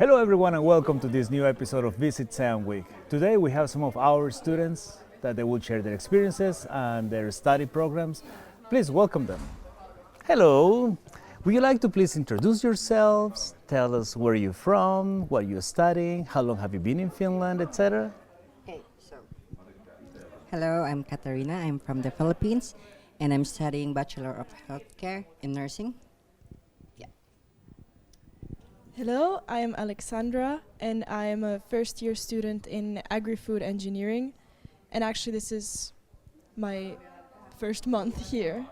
Hello everyone and welcome to this new episode of Visit SAM Week. Today we have some of our students that they will share their experiences and their study programs. Please welcome them. Hello. Would you like to please introduce yourselves, tell us where you're from, what you're studying, how long have you been in Finland, etc.? Okay, so hello, I'm Katarina. I'm from the Philippines, and I'm studying Bachelor of Healthcare in Nursing. Hello, I am Alexandra and I am a first year student in agri-food engineering, and actually this is my first month here.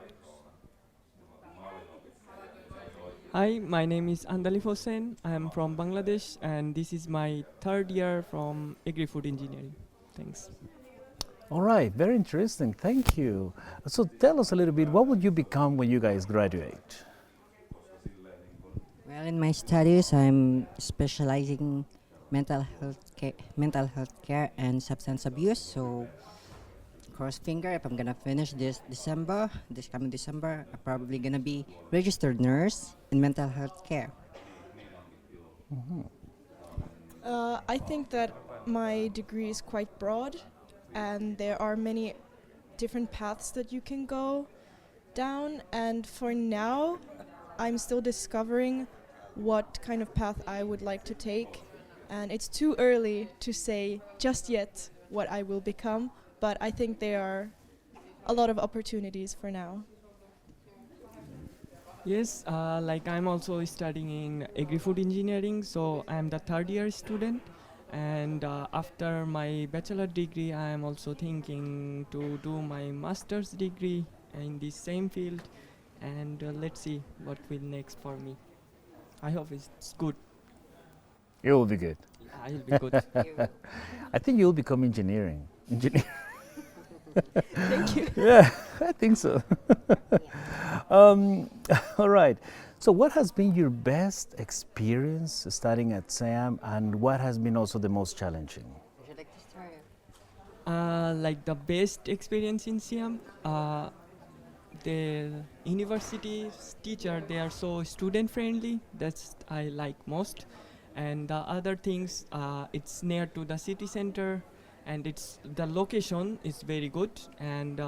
Hi, my name is Andalif Hossain. I am from Bangladesh and this is my third year from Agri-Food Engineering. Thanks. All right, very interesting. Thank you. So tell us a little bit, what would you become when you guys graduate? Well, in my studies, I'm specializing mental health care and substance abuse. So, cross finger, if I'm gonna finish this coming December, I'm probably gonna be registered nurse in mental health care. I think that my degree is quite broad and there are many different paths that you can go down, and for now I'm still discovering what kind of path I would like to take, and it's too early to say just yet what I will become, but I think there are a lot of opportunities for now. Yes, like I'm also studying in Agri-Food Engineering, so I'm the third year student. And after my bachelor degree, I am also thinking to do my master's degree in the same field. And let's see what will next for me. I hope it's good. It will be good. I'll be good. I think you'll become engineering. Thank you. Yeah, I think so. All right. So, what has been your best experience studying at SAM, and what has been also the most challenging? Would you like to start? Like the best experience in Siam, the university teacher, they are so student friendly. That's I like most. And the other things, it's near to the city center, and it's the location is very good, and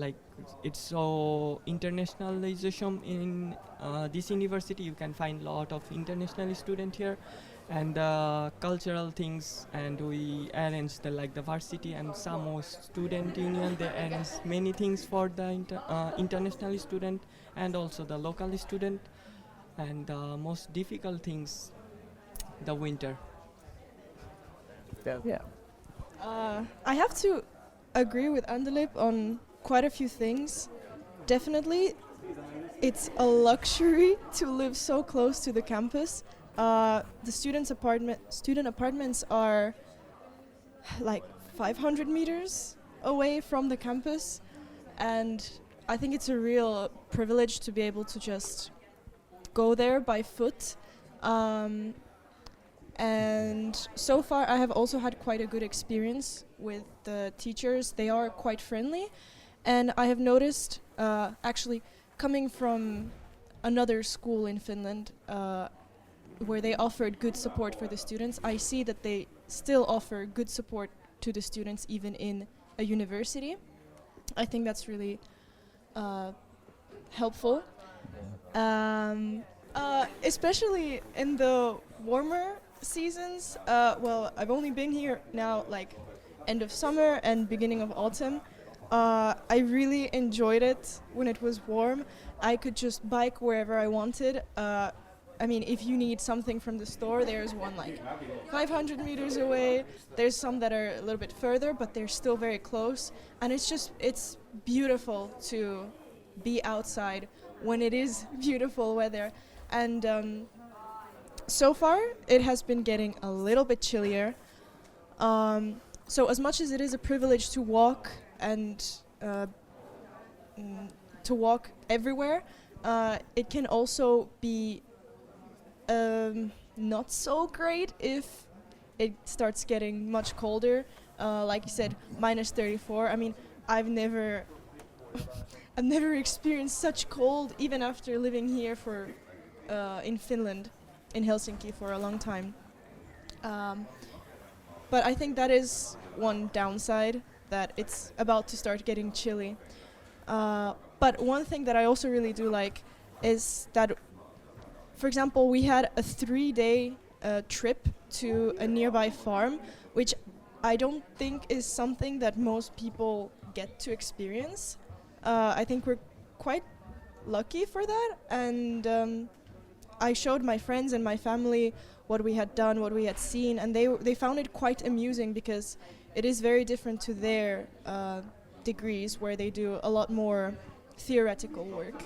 like it's so internationalization in this university. You can find a lot of international student here, and cultural things, and we arrange the varsity and SAMO student union. They arrange many things for the international student and also the local student. And the most difficult things, the winter. Yeah. I have to agree with Andalip on quite a few things. Definitely, it's a luxury to live so close to the campus. The student apartments are like 500 meters away from the campus, and I think it's a real privilege to be able to just go there by foot. And so far I have also had quite a good experience with the teachers. They are quite friendly, and I have noticed actually coming from another school in Finland where they offered good support for the students, I see that they still offer good support to the students even in a university. I think that's really helpful, especially in the warmer seasons. Well, I've only been here now like end of summer and beginning of autumn. I really enjoyed it when it was warm. I could just bike wherever I wanted. I mean, if you need something from the store, there's one like 500 meters away. There's some that are a little bit further, but they're still very close. And it's beautiful to be outside when it is beautiful weather. And so far, it has been getting a little bit chillier. So as much as it is a privilege to walk and to walk everywhere, it can also be not so great if it starts getting much colder. Like you said, minus 34. I mean, I've never experienced such cold, even after living here for in Finland, in Helsinki for a long time. Um, but I think that is one downside, that it's about to start getting chilly. But one thing that I also really do like is that, for example, we had a 3-day trip to a nearby farm, which I don't think is something that most people get to experience. I think we're quite lucky for that, and I showed my friends and my family what we had done, what we had seen, and they found it quite amusing because it is very different to their degrees, where they do a lot more theoretical work.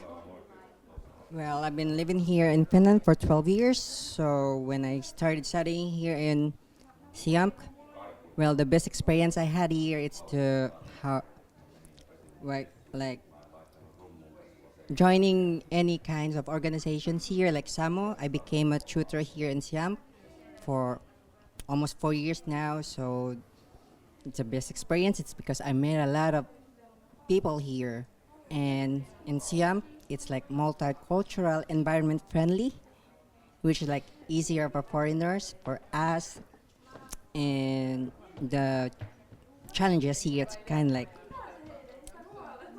Well, I've been living here in Finland for 12 years. So when I started studying here in Siamk, well, the best experience I had here is to how, like joining any kinds of organizations here, like SAMO. I became a tutor here in Siamk for almost 4 years now. So it's the best experience. It's because I met a lot of people here, and in Siam, it's like multicultural, environment friendly, which is like easier for foreigners, for us, and the challenges here, it's kind of like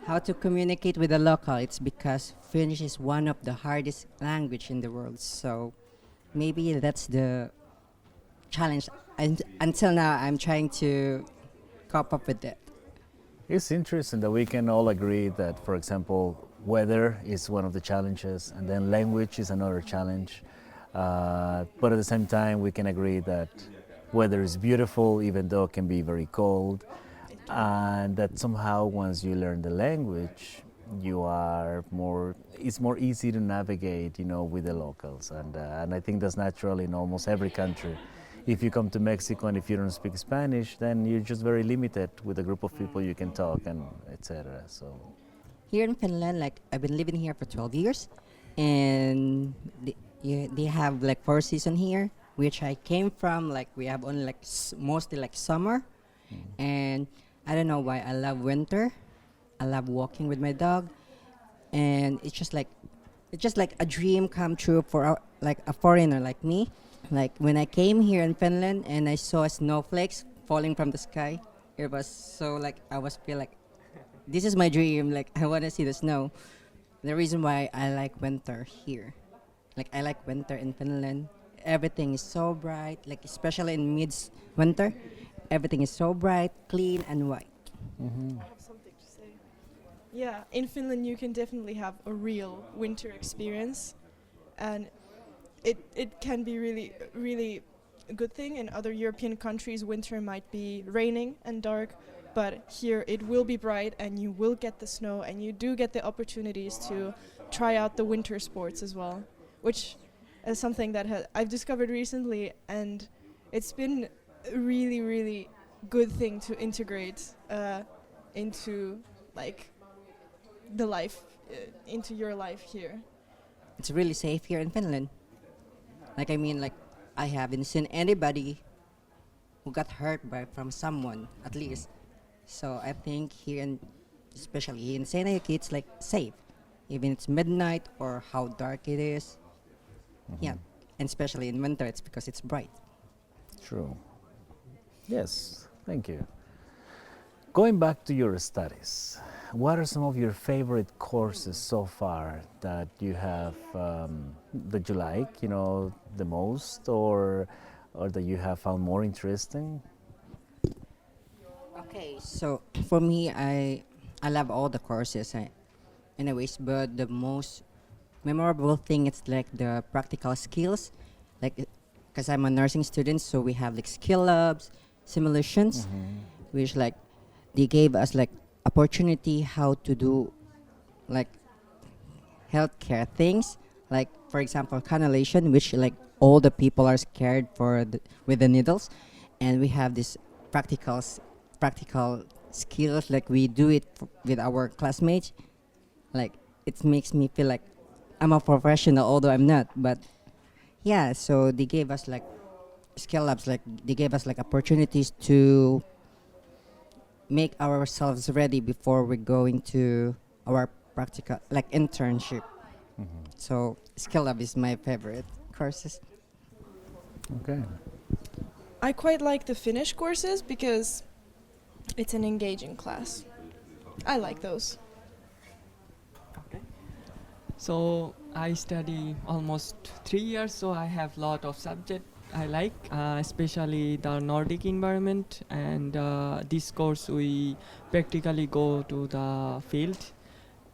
how to communicate with the local. It's because Finnish is one of the hardest language in the world, so maybe that's the challenge. And until now, I'm trying to cope up with that. It's interesting that we can all agree that, for example, weather is one of the challenges, and then language is another challenge. But at the same time, we can agree that weather is beautiful, even though it can be very cold, and that somehow once you learn the language, it's more easy to navigate, with the locals, and I think that's natural in almost every country. If you come to Mexico and if you don't speak Spanish, then you're just very limited with the group of people you can talk and etc. So Here in Finland, like I've been living here for 12 years, and they have like 4 seasons here, which I came from. Like we have only like mostly like summer, and I don't know why I love winter. I love walking with my dog, and it's just like a dream come true for like a foreigner like me. Like when I came here in Finland and I saw snowflakes falling from the sky, it was so like I was feel like this is my dream. Like I want to see the snow. The reason why I like winter here, like I like winter in Finland. Everything is so bright. Like especially in mid-winter, everything is so bright, clean, and white. I have something to say. Yeah, in Finland you can definitely have a real winter experience, and it can be really, really a good thing. In other European countries, winter might be raining and dark, but here it will be bright and you will get the snow, and you do get the opportunities to try out the winter sports as well, which is something that I've discovered recently, and it's been a really, really good thing to integrate into like the life, into your life here. It's really safe here in Finland. Like I mean, like I haven't seen anybody who got hurt from someone at least. So I think here, especially here in Seinäjoki, it's like safe, even it's midnight or how dark it is. Yeah, and especially in winter, it's because it's bright. true. Yes, thank you. Going back to your studies, what are some of your favorite courses so far that you have that you like, the most, or that you have found more interesting? Okay, so for me, I love all the courses, anyways. But the most memorable thing is like the practical skills, like because I'm a nursing student, so we have like skill labs, simulations, which like they gave us like opportunity how to do like healthcare things, like for example cannulation, which like all the people are scared with the needles, and we have this practical skills, like we do it with our classmates. Like it makes me feel like I'm a professional, although I'm not. But yeah, so they gave us like skill labs, like they gave us like opportunities to make ourselves ready before we're going to our practical like internship. So skill lab is my favorite courses. Okay. I quite like the Finnish courses because it's an engaging class. I like those. Okay. So I study almost 3 years, so I have lot of subject I like, especially the Nordic environment. And this course we practically go to the field,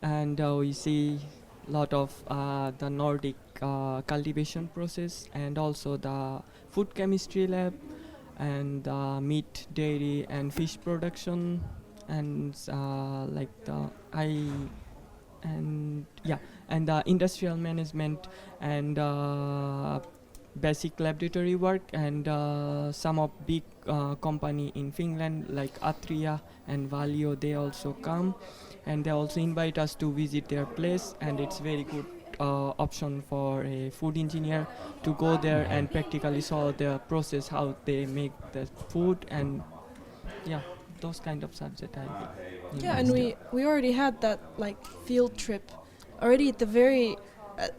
and we see lot of the Nordic cultivation process, and also the food chemistry lab, and meat, dairy, and fish production, and like the I and yeah, and industrial management, and basic laboratory work, and some of big company in Finland like Atria and Valio, they also come, and they also invite us to visit their place, and it's very good option for a food engineer to go there and practically saw the process how they make the food, and yeah, those kind of subject I Yeah, and we already had that like field trip already at the very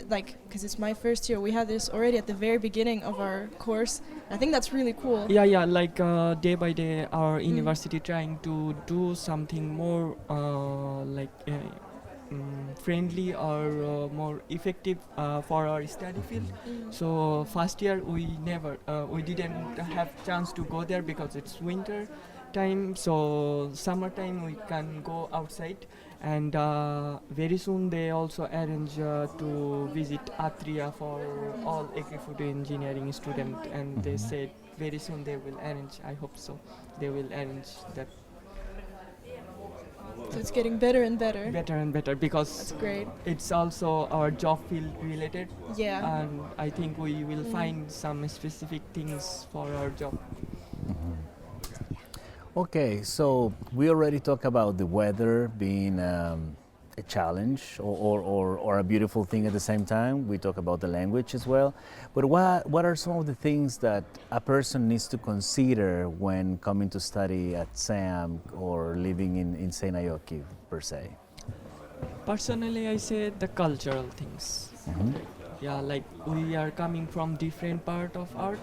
like because it's my first year. We had this already at the very beginning of our course. I think that's really cool. yeah, like day by day our university trying to do something more like friendly or more effective for our study field. So first year we didn't have chance to go there because it's winter time, so summertime we can go outside, and very soon they also arrange to visit Atria for all agri-food engineering student, and they said very soon they will arrange, I hope so, they will arrange that So it's getting better and better. better and better, because That's great. it's also our job field related, Yeah. and I think we will find some specific things for our job. Okay, so we already talked about the weather being a challenge or a beautiful thing at the same time. We talk about the language as well. But what are some of the things that a person needs to consider when coming to study at SAM or living in Seinäjoki per se? Personally, I say the cultural things. Yeah, like we are coming from different part of art,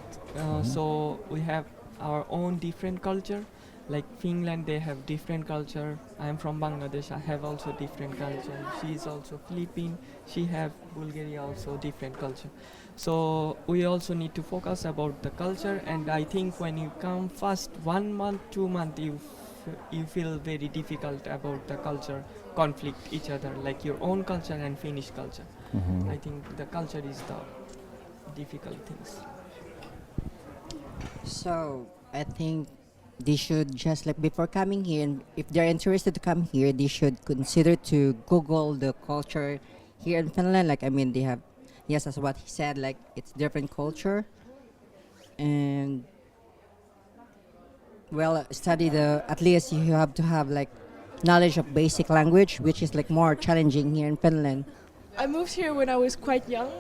so we have our own different culture. Like Finland, they have different culture. I am from Bangladesh, I have also different culture. She is also Philippine, she have Bulgaria also different culture. So we also need to focus about the culture, and I think when you come first 1 month, 2 month, you feel very difficult about the culture conflict each other, like your own culture and Finnish culture. I think the culture is the difficult things. So I think they should just like before coming here, and if they're interested to come here, they should consider to Google the culture here in Finland. Like I mean, they have yes, that's what he said. Like it's different culture, and well, study the at least you have to have like knowledge of basic language, which is like more challenging here in Finland. I moved here when I was quite young,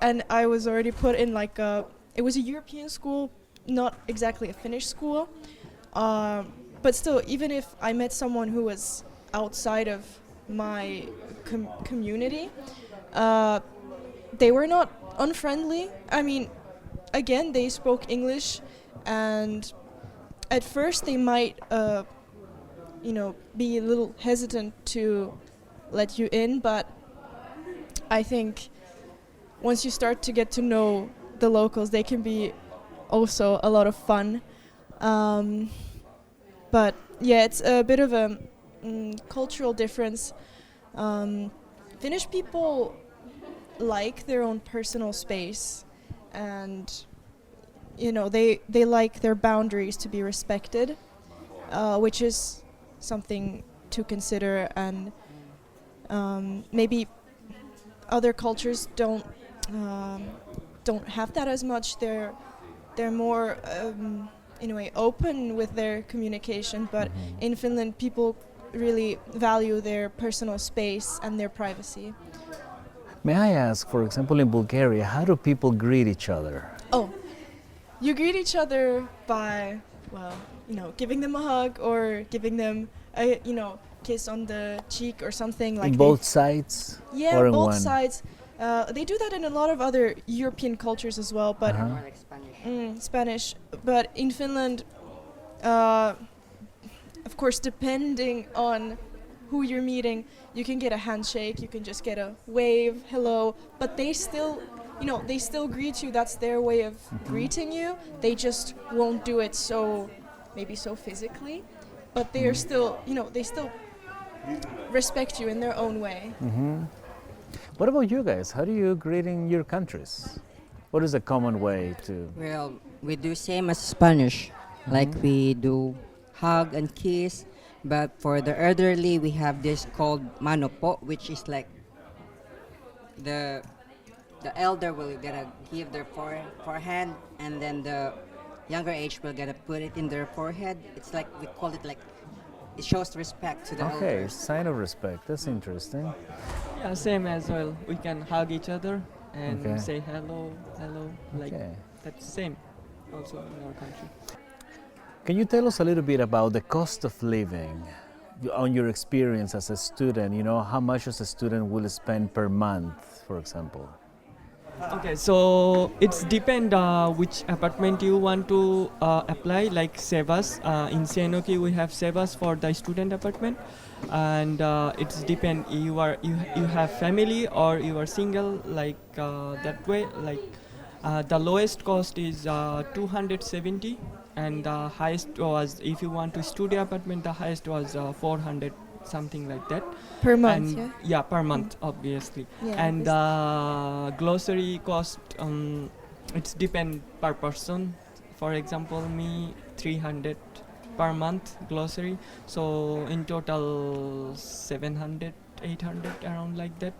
and I was already put in like it was a European school, not exactly a Finnish school. But still, even if I met someone who was outside of my community, they were not unfriendly. I mean, again, they spoke English, and at first they might, be a little hesitant to let you in, but I think once you start to get to know the locals, they can be also a lot of fun. But yeah, it's a bit of a cultural difference. Finnish people like their own personal space, and they like their boundaries to be respected, which is something to consider. And maybe other cultures don't have that as much. They're more in a way open with their communication, but in Finland people really value their personal space and their privacy. May I ask, for example, in Bulgaria, how do people greet each other? Oh, you greet each other by, giving them a hug or giving them a, kiss on the cheek or something like In both sides? Yeah, or in both one? sides. They do that in a lot of other European cultures as well, but Uh-huh. More like Spanish. Spanish. But in Finland, uh, of course, depending on who you're meeting, you can get a handshake, you can just get a wave, hello, but they still, they still greet you. That's their way of greeting you. They just won't do it maybe so physically, but they are still, they still respect you in their own way. What about you guys? How do you greet in your countries? What is a common way to? Well, we do same as Spanish. Like we do hug and kiss. But for the elderly, we have this called mano po, which is like the elder will gonna give their forehand, and then the younger age will gonna put it in their forehead. It's like we call it like it shows respect to the Okay, elders. sign of respect. That's interesting. Yeah, same as well. We can hug each other and Okay. say hello, hello. Like Okay. that's same also in our country. Can you tell us a little bit about the cost of living on your experience as a student? How much does a student will spend per month, for example? Okay, so it's depend which apartment you want to apply. Like Sevas in Senoki, we have Sevas for the student apartment, and it's depend you have family or you are single. Like that way, like the lowest cost is 270, and the highest was if you want to studio apartment, the highest was 400, something like that. Per month, And yeah? per month, obviously. Yeah, And glossary cost, it's depend per person. For example, me 300 per month glossary. So in total 700, 800 around like that.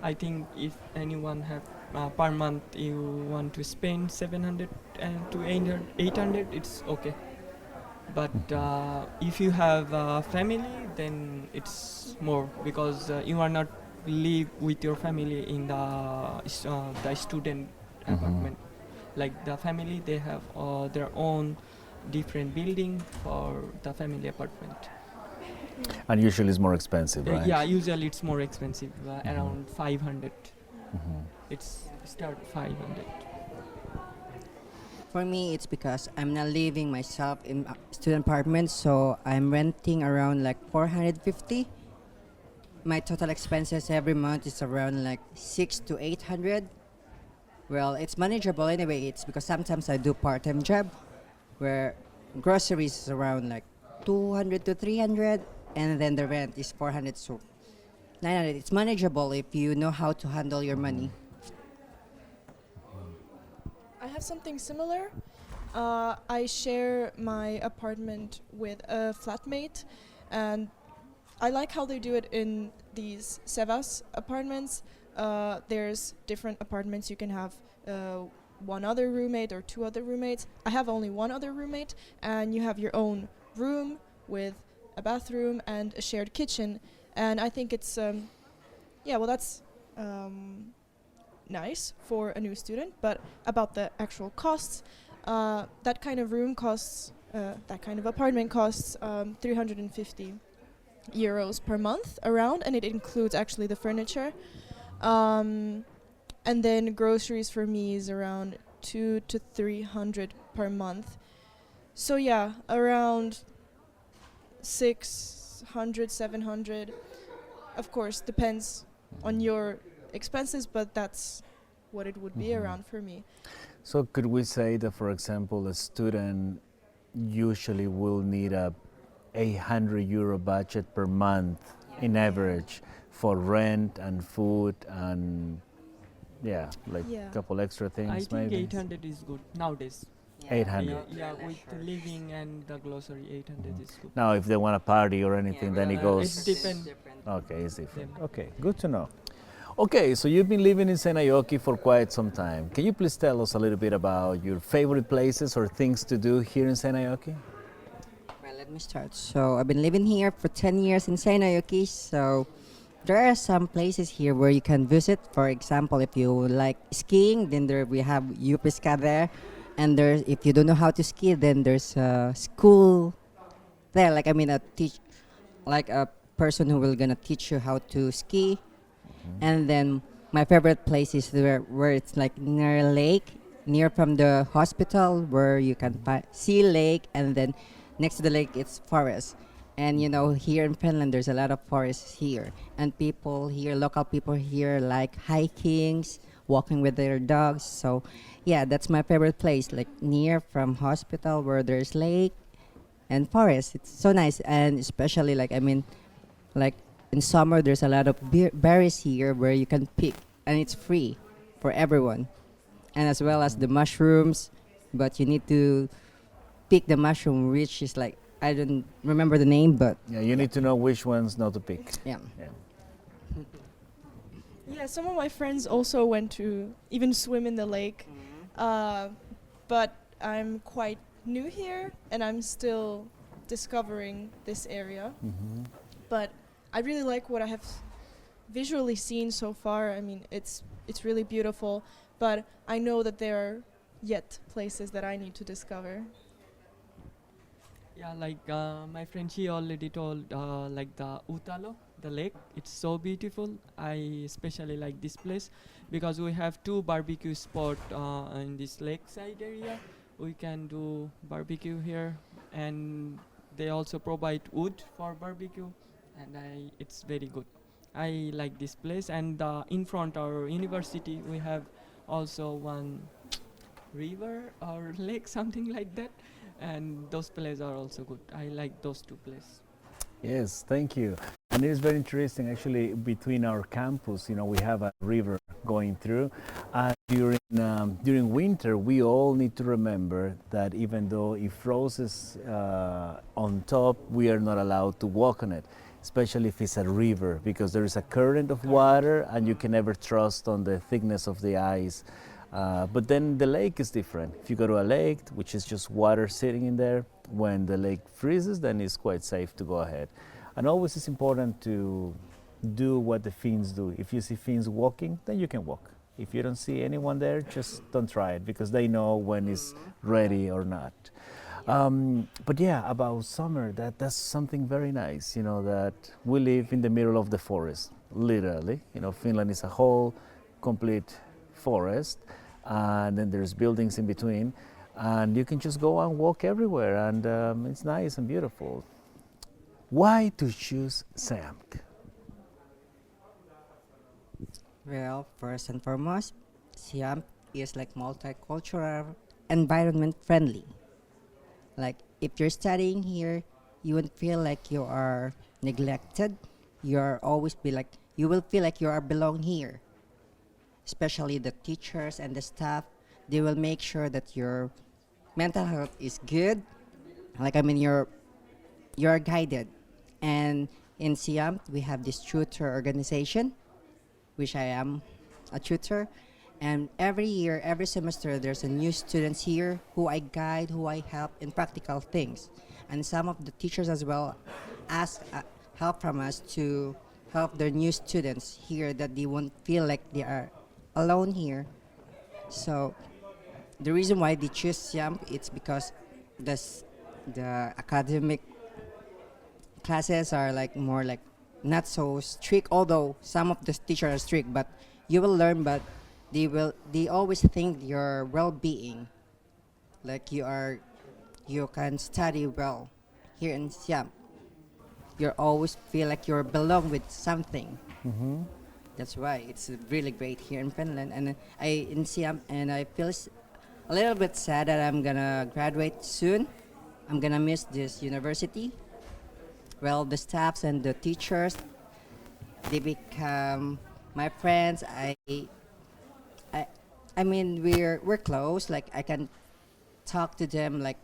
I think if anyone have per month you want to spend 700 to 800, it's okay. But if you have family, then it's more because you are not live with your family in the student apartment. Like the family, they have their own different building for the family apartment. And usually it's more expensive, right? Yeah, usually it's more expensive, around 500. It's start 500. For me, it's because I'm not living myself in a student apartment, so I'm renting around like 450. My total expenses every month is around like 6 to 800. Well, it's manageable anyway. It's because sometimes I do part-time job, where groceries is around like 200 to 300, and then the rent is 400 so 900. It's manageable if you know how to handle your money. I have something similar. I share my apartment with a flatmate, and I like how they do it in these Sevas apartments. There's different apartments. You can have one other roommate or two other roommates. I have only one other roommate, and you have your own room with a bathroom and a shared kitchen. And I think it's, that's nice for a new student. But about the actual costs, that kind of room costs, that kind of apartment costs 350 euros per month around, and it includes actually the furniture. And then groceries for me is around 200 to 300 per month. So yeah, around 600, 700. Of course, depends on your expenses, but that's what it would be around for me. So could we say that, for example, a student usually will need a 800 euro budget per month in average for rent and food and Yeah. couple extra things I think maybe? 800 is good nowadays. 800. Yeah, with the living and the glossary, 800 is good. Now if they want a party or anything, then it goes... It depends. Okay, it's different. Yeah. Okay, good to know. Okay, so you've been living in Seinäjoki for quite some time. Can you please tell us a little bit about your favorite places or things to do here in Seinäjoki? Well, let me start. So I've been living here for 10 years in Seinäjoki. So there are some places here where you can visit. For example, if you like skiing, then we have Jupiska there. And there's, if you don't know how to ski, then there's a school there. Like a person who will gonna teach you how to ski. And then my favorite place is where it's like near a lake, near from the hospital where you can see lake, and then next to the lake it's forest. And you know, here in Finland there's a lot of forests here, and people here, local people here, like hikings, walking with their dogs. So yeah, that's my favorite place, like near from hospital where there's lake and forest. It's so nice, and especially like, I mean, like in summer there's a lot of berries here where you can pick, and it's free for everyone, and as well as the mushrooms. But you need to pick the mushroom, which is like, I don't remember the name, but Yeah, you need to know which ones not to pick. yeah. Yeah. Yeah, some of my friends also went to even swim in the lake, but I'm quite new here and I'm still discovering this area. But I really like what I have visually seen so far. I mean, it's really beautiful, but I know that there are yet places that I need to discover. Yeah, like my friend, she already told like the Utalo, the lake. It's so beautiful. I especially like this place because we have two barbecue spot in this lakeside area. We can do barbecue here, and they also provide wood for barbecue, and it's very good. I like this place, and in front our university we have also one river or lake, something like that, and those places are also good. I like those two places. Yes, thank you. And it is very interesting actually between our campus, you know, we have a river going through. And during winter, we all need to remember that even though it freezes on top, we are not allowed to walk on it, especially if it's a river, because there is a current of water and you can never trust on the thickness of the ice. But then the lake is different. If you go to a lake, which is just water sitting in there, when the lake freezes, then it's quite safe to go ahead. And always it's important to do what the Finns do. If you see Finns walking, then you can walk. If you don't see anyone there, just don't try it, because they know when it's ready or not. But yeah, about summer, that's something very nice, you know, that we live in the middle of the forest, literally. You know, Finland is a whole complete forest, and then there's buildings in between, and you can just go and walk everywhere, and it's nice and beautiful. Why to choose Seamk? Well, first and foremost, Siam is like multicultural, environment friendly. Like if you're studying here, you won't feel like you are neglected. You're always be like, you will feel like you are belong here. Especially the teachers and the staff, they will make sure that your mental health is good. Like, I mean, you're guided. And in Siam, we have this tutor organization, which I am a tutor. And every year, every semester, there's a new students here who I guide, who I help in practical things. And some of the teachers as well ask help from us to help their new students here, that they won't feel like they are alone here. So the reason why they choose Siam, it's because the academic classes are like more like not so strict, although some of the teachers are strict, but you will learn. But they always think your well-being, like you can study well here in Siam. You always feel like you belong with something. That's why it's really great here in Finland, and I in Siam, and I feel a little bit sad that I'm gonna graduate soon. I'm gonna miss this university. Well, the staffs and the teachers, they become my friends. I, I mean, we're close. Like I can talk to them like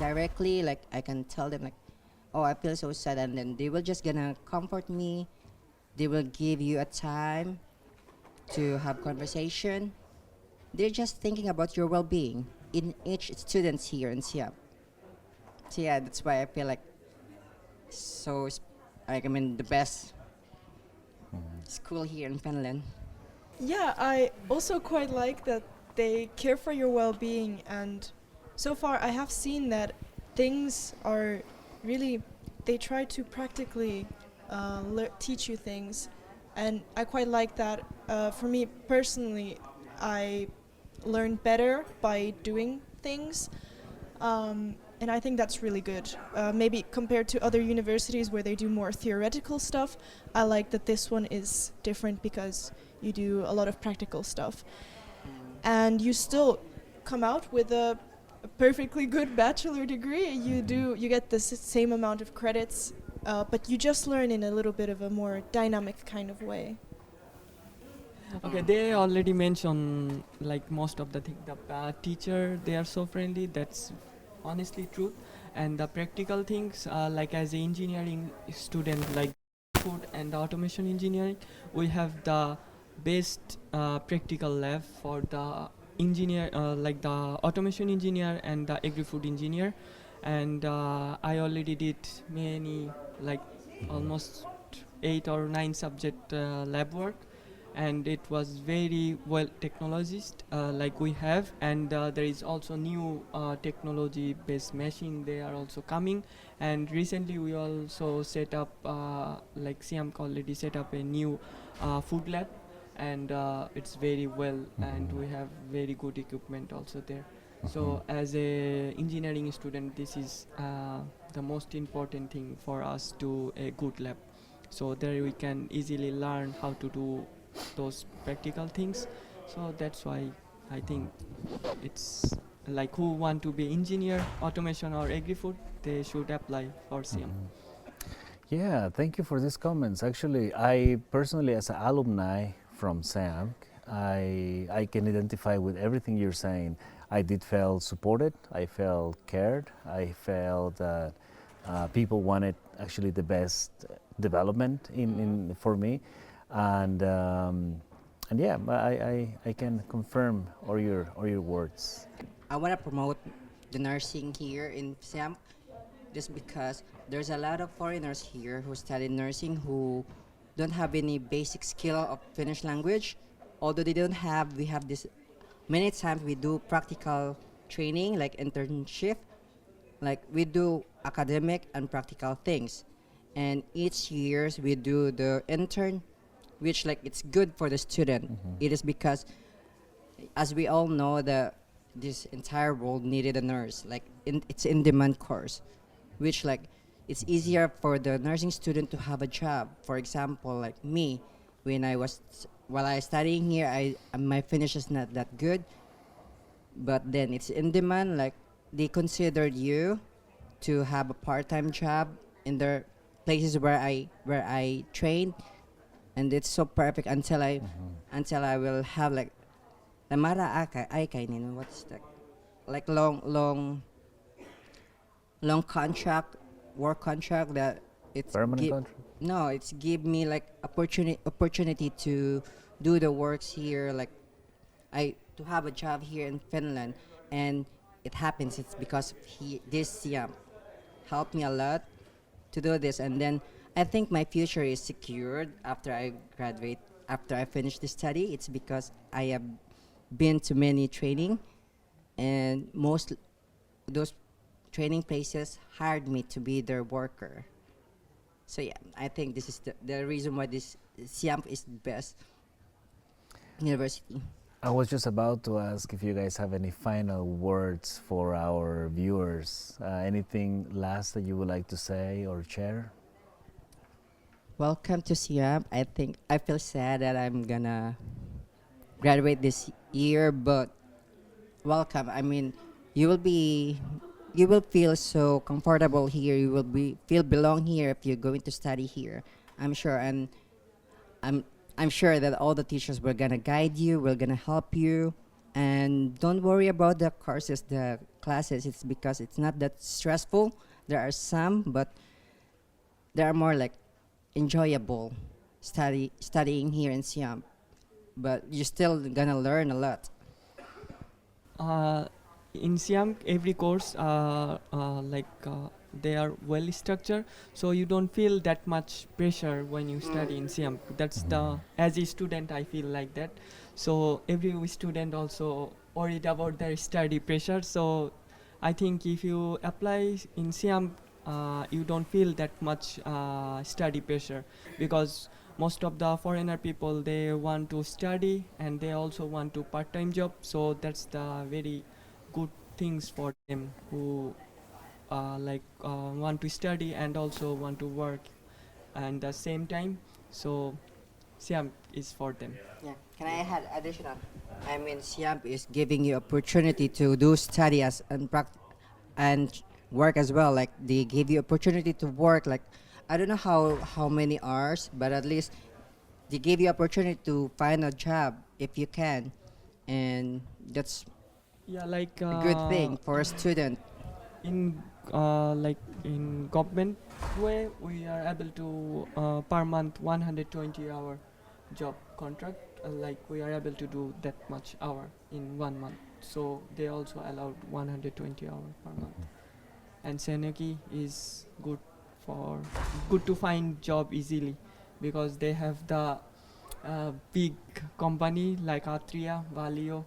directly. Like I can tell them like, oh, I feel so sad, and then they will just gonna comfort me. They will give you a time to have conversation. They're just thinking about your well-being in each students here in Siam. So yeah, that's why I feel like like, I mean, the best school here in Finland. Yeah, I also quite like that they care for your well-being, and so far I have seen that things are really, they try to practically teach you things and I quite like that. For me personally, I learn better by doing things. And I think that's really good. Maybe compared to other universities where they do more theoretical stuff, I like that this one is different because you do a lot of practical stuff. And you still come out with a perfectly good bachelor degree. You get the same amount of credits, but you just learn in a little bit of a more dynamic kind of way. Okay, they already mentioned like most of the thing. The teacher, they are so friendly. That's honestly true. And the practical things, like as an engineering student, like food and automation engineering, we have the best practical lab for the engineer, like the automation engineer and the agri-food engineer. And I already did many, like almost 8 or 9 subject lab work, and it was very well technologist like we have, and there is also new technology based machine, they are also coming. And recently we also set up like Siam already set up a new food lab, and it's very well, and we have very good equipment also there. So as a engineering student, this is the most important thing for us to a good lab, so there we can easily learn how to do those practical things. So that's why I think it's like who want to be engineer, automation or agri-food, they should apply for SIAM. Yeah, thank you for these comments. Actually, I personally, as an alumni from SAMC, I can identify with everything you're saying. I did feel supported, I felt cared, I felt that people wanted actually the best development for me. And yeah, I can confirm all your words. I want to promote the nursing here in Siam just because there's a lot of foreigners here who study nursing who don't have any basic skill of Finnish language. Although they don't have, we have this, many times we do practical training like internship, like we do academic and practical things. And each years we do the intern, which like it's good for the student. It is because, as we all know, this entire world needed a nurse. Like it's in demand course, which like it's easier for the nursing student to have a job. For example, like me, while I studying here, my Finnish is not that good, but then it's in demand. Like they considered you to have a part-time job in the places where I train, and it's so perfect until I will have like the mara ay kainin, what's that, like long contract, work contract that it's Permanent contract? no, it's give me like opportunity to do the works here, like to have a job here in Finland. And it happens, it's because this helped me a lot to do this. And then I think my future is secured after I graduate, after I finish the study. It's because I have been to many training, and most those training places hired me to be their worker. So yeah, I think this is the reason why this Siam is the best university. I was just about to ask if you guys have any final words for our viewers. Anything last that you would like to say or share? Welcome to Siam. I feel sad that I'm gonna graduate this year, but welcome. I mean, you will feel so comfortable here. You will feel belong here if you're going to study here. I'm sure, and I'm sure that all the teachers were gonna guide you, will gonna help you, and don't worry about the courses, the classes. It's because it's not that stressful. There are some, but they are more like enjoyable studying here in Siam. But you're still gonna learn a lot. In SIAM, every course they are well structured, so you don't feel that much pressure when you study in SIAM. That's as a student, I feel like that. So every student also worried about their study pressure. So I think if you apply in SIAM, you don't feel that much study pressure, because most of the foreigner people, they want to study and they also want to part-time job. So that's the very good things for them who want to study and also want to work and the same time. So Siam is for them. Yeah. Can I add additional? I mean, SIAMP is giving you opportunity to do study as and work as well. Like they give you opportunity to work. Like I don't know how many hours, but at least they give you opportunity to find a job if you can, and that's Yeah, like a good thing for a student. in in government way, we are able to per month 120 hour job contract. Like we are able to do that much hour in 1 month. So they also allowed 120 hour per month. And Seneki is good to find job easily because they have the big company like Atria, Valio,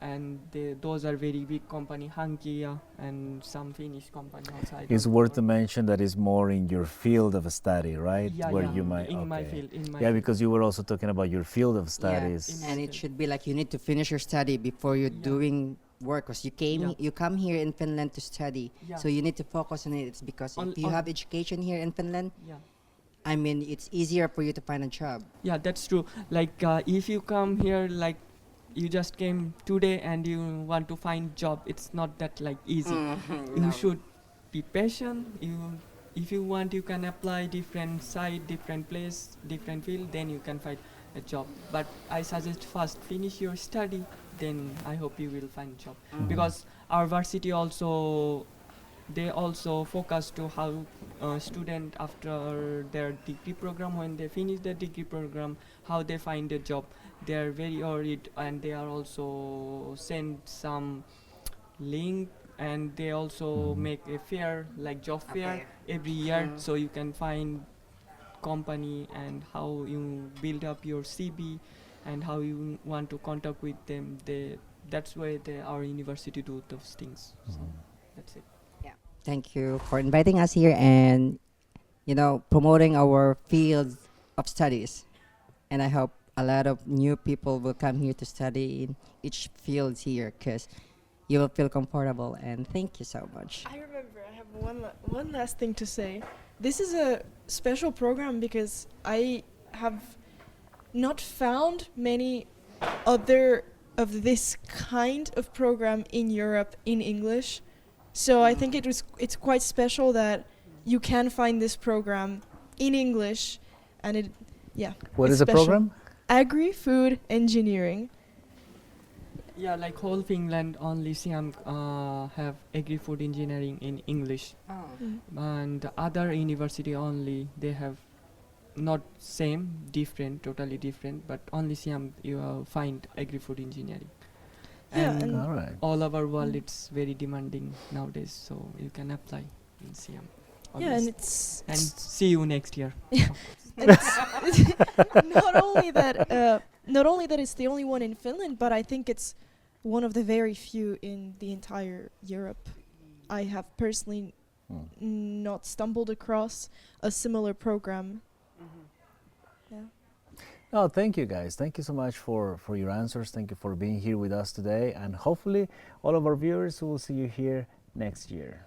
and those are very big company, Hankia, and some Finnish company outside. It's worth to mention that it's more in your field of study, right? Yeah, Where yeah, you might in my okay. field, in my Yeah, field. because you were also talking about your field of Yeah, studies. in and my it field. should be like you need to finish your study before you're Yeah. doing work. Cause Yeah. you come here in Finland to study, Yeah. so you need to focus on it. It's because On- if you on- have education here in Finland, Yeah. I mean, it's easier for you to find a job. Yeah, that's true. Like if you come here, like you just came today and you want to find job, it's not that like easy. You should be patient. If you want, you can apply different site, different place, different field. Then you can find a job. But I suggest first finish your study. Then I hope you will find job because our varsity also they also focus to how student after their degree program, when they finish their degree program, how they find a job. They are very worried and they are also send some link and they also make a fair like job fair every year, so you can find company and how you build up your CV and how you want to contact with them. That's why our university do those things. So that's it. Thank you for inviting us here and, promoting our field of studies. And I hope a lot of new people will come here to study in each field here because you will feel comfortable. And thank you so much. I remember I have one last thing to say. This is a special program because I have not found many other of this kind of program in Europe in English. So I think it's quite special that you can find this program in English, and What it's is the special. program? Agri-food engineering. Yeah, like whole Finland only Siam have agri-food engineering in English, and the other university only they have not same, different, totally different, but only Siam you find agri-food engineering. Yeah, And and- All right. all over world it's very demanding nowadays, so you can apply in Siam. Yeah, and always. it's And see you next year. not only that it's the only one in Finland, but I think it's one of the very few in the entire Europe. I have personally not stumbled across a similar program. Yeah. Oh, thank you guys. Thank you so much for your answers. Thank you for being here with us today. And hopefully all of our viewers will see you here next year.